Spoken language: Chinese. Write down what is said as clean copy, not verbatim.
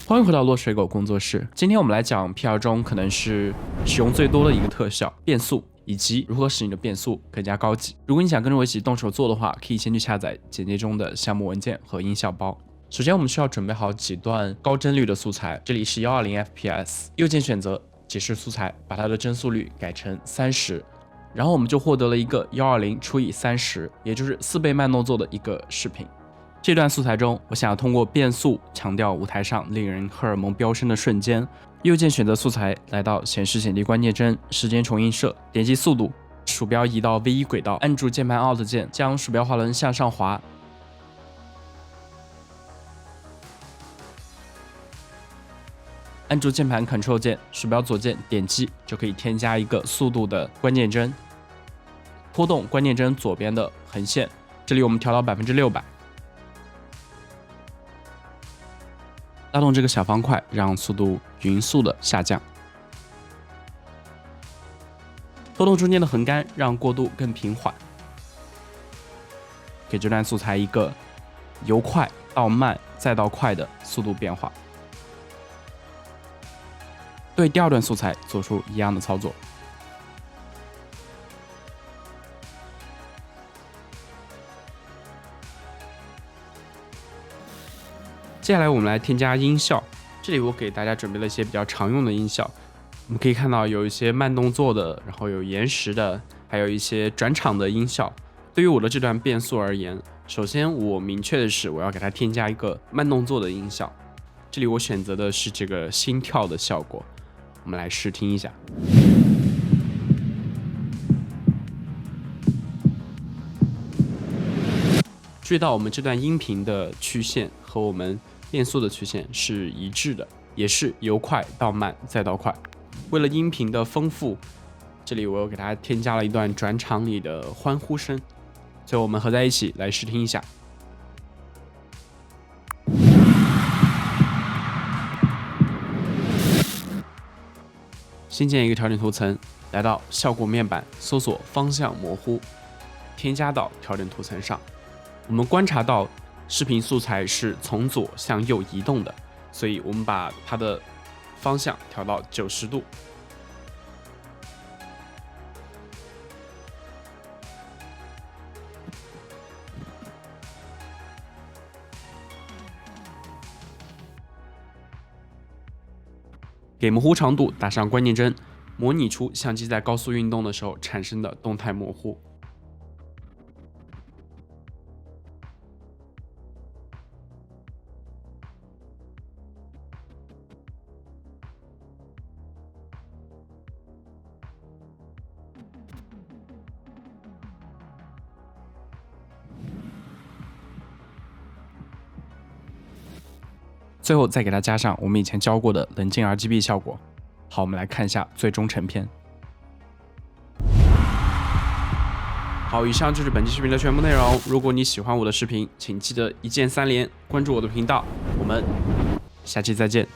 欢迎回到落水狗工作室。今天我们来讲 PR 中可能是使用最多的一个特效——变速，以及如何使你的变速更加高级。如果你想跟着我一起动手做的话，可以先去下载简介中的项目文件和音效包。首先，我们需要准备好几段高帧率的素材，这里是120 FPS， 右键选择解释素材，把它的帧速率改成30，然后我们就获得了一个120除以30，也就是4倍慢动作的一个视频。这段素材中，我想要通过变速强调舞台上令人荷尔蒙飙升的瞬间。右键选择素材，来到显示剪辑关键帧，时间重映射，点击速度，鼠标移到 V1 轨道，按住键盘 Alt 键，将鼠标滑轮向上滑。按住键盘 Ctrl 键，鼠标左键点击，就可以添加一个速度的关键帧。拖动关键帧左边的横线，这里我们调到600%。拉动这个小方块，让速度匀速的下降。拖动中间的横杆，让过渡更平缓。给这段素材一个由快到慢再到快的速度变化。对第二段素材做出一样的操作。接下来我们来添加音效，这里我给大家准备了一些比较常用的音效。我们可以看到有一些慢动作的，然后有延时的，还有一些转场的音效。对于我的这段变速而言，首先我明确的是我要给它添加一个慢动作的音效，这里我选择的是这个心跳的效果。我们来试听一下。注意到我们这段音频的曲线和我们变速的曲线是一致的，也是由快到慢再到快。为了音频的丰富，这里我又给它添加了一段转场里的欢呼声，最后我们合在一起来试听一下。新建一个调整图层，来到效果面板，搜索方向模糊，添加到调整图层上。我们观察到视频素材是从左向右移动的，所以我们把它的方向调到90度。给模糊长度打上关键帧，模拟出相机在高速运动的时候产生的动态模糊。最后再给它加上我们以前教过的冷静 RGB 效果。好，我们来看一下最终成片。好，以上就是本期视频的全部内容。如果你喜欢我的视频，请记得一键3连，关注我的频道。我们下期再见。